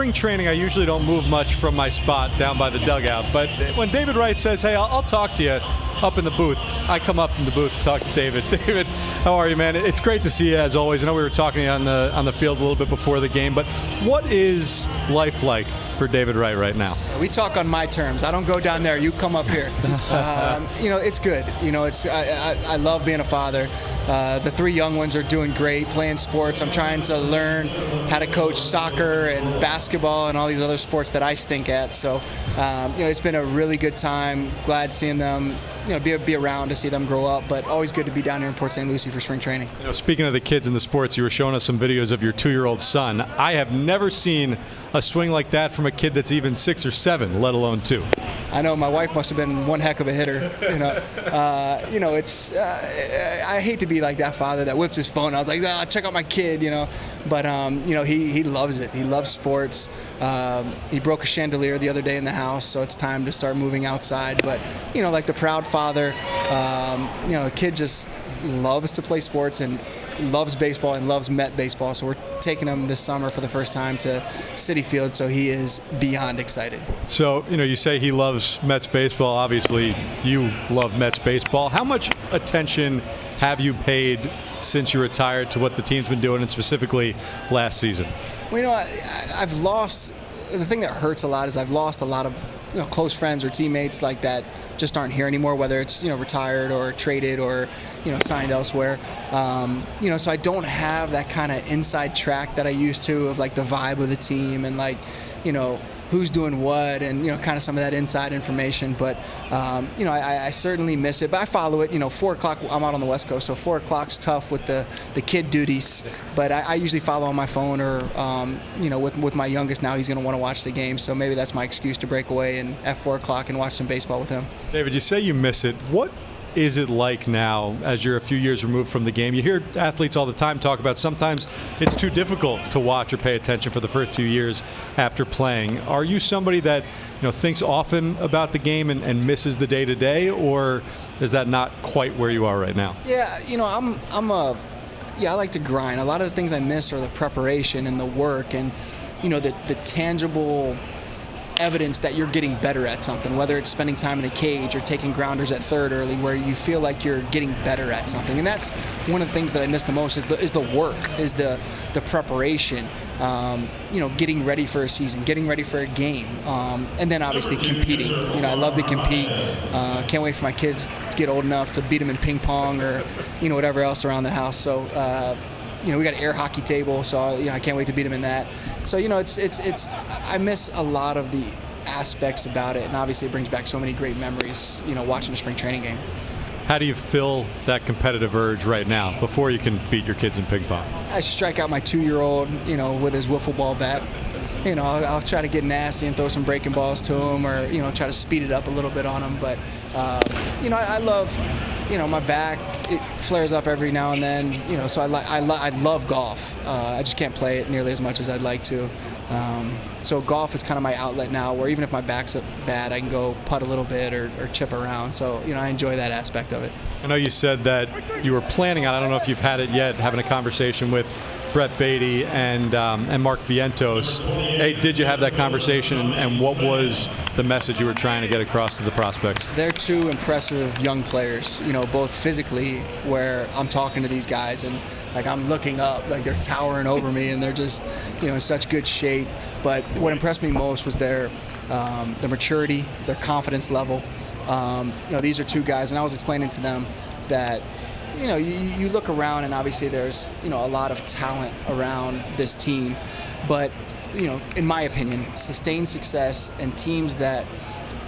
spring training, I usually don't move much from my spot down by the dugout. But when David Wright says, hey, I'll talk to you up in the booth, I come up in the booth to talk to David. David, how are you, man? It's great to see you as always. I know we were talking on the field a little bit before the game, but what is life like for David Wright right now? We talk on my terms. I don't go down there. You come up here. It's good. I love being a father. The 3 young ones are doing great, playing sports. I'm trying to learn how to coach soccer and basketball and all these other sports that I stink at. So, it's been a really good time. Glad seeing them, be around to see them grow up. But always good to be down here in Port St. Lucie for spring training. Speaking of the kids and the sports, you were showing us some videos of your 2-year-old son. I have never seen a swing like that from a kid that's even 6 or 7, let alone 2. I know my wife must have been one heck of a hitter. I hate to be like that father that whips his phone. I was like, check out my kid, But he loves it. He loves sports. He broke a chandelier the other day in the house, so it's time to start moving outside. But like the proud father, the kid just loves to play sports and loves baseball and loves Met baseball. So we're taking him this summer for the first time to Citi Field, so he is beyond excited. So, you say he loves Mets baseball. Obviously, you love Mets baseball. How much attention have you paid since you retired to what the team's been doing, and specifically last season? Well, I've lost. The thing that hurts a lot is I've lost a lot of close friends or teammates like that just aren't here anymore, whether it's retired or traded or signed elsewhere. So I don't have that kind of inside track that I used to of like the vibe of the team and who's doing what and kind of some of that inside information. But I certainly miss it. But I follow it. 4 o'clock. I'm out on the West Coast, so 4 o'clock's tough with the kid duties. But I usually follow on my phone or with my youngest now, he's going to want to watch the game. So maybe that's my excuse to break away and at 4 o'clock and watch some baseball with him. David, you say you miss it. What is it like now as you're a few years removed from the game? You hear athletes all the time talk about sometimes it's too difficult to watch or pay attention for the first few years after playing. Are you somebody that thinks often about the game and misses the day-to-day, or is that not quite where you are right now? Yeah, I like to grind. A lot of the things I miss are the preparation and the work and the tangible evidence that you're getting better at something, whether it's spending time in the cage or taking grounders at third early, where you feel like you're getting better at something. And that's one of the things that I miss the most is the work, is the preparation, getting ready for a season, getting ready for a game, and then obviously competing. I love to compete. Can't wait for my kids to get old enough to beat them in ping pong or whatever else around the house. So we got an air hockey table, so I can't wait to beat them in that. So it's I miss a lot of the aspects about it, and obviously it brings back so many great memories. Watching a spring training game. How do you fill that competitive urge right now before you can beat your kids in ping pong? I strike out my 2-year-old, with his wiffle ball bat. I'll try to get nasty and throw some breaking balls to him, or try to speed it up a little bit on him. But I love. My back, it flares up every now and then, so I love golf. I just can't play it nearly as much as I'd like to. So golf is kind of my outlet now, where even if my back's bad, I can go putt a little bit or chip around. So, I enjoy that aspect of it. I know you said that you were planning on, I don't know if you've had it yet, having a conversation with Brett Beatty and Mark Vientos. Hey, did you have that conversation, and what was the message you were trying to get across to the prospects? They're 2 impressive young players, both physically, where I'm talking to these guys and I'm looking up, they're towering over me, and they're just in such good shape. But what impressed me most was their maturity, their confidence level. These are 2 guys, and I was explaining to them that you look around, and obviously there's a lot of talent around this team, but in my opinion, sustained success and teams that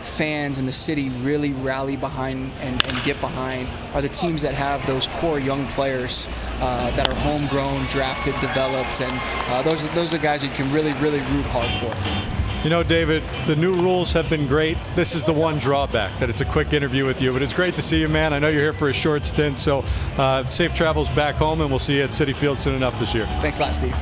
fans in the city really rally behind and get behind are the teams that have those core young players that are homegrown, drafted, developed, and those are the guys you can really root hard for. David, the new rules have been great. This is the one drawback, that it's a quick interview with you, but it's great to see you, man. I know you're here for a short stint, so safe travels back home, and we'll see you at Citi Field soon enough this year. Thanks a lot, Steve.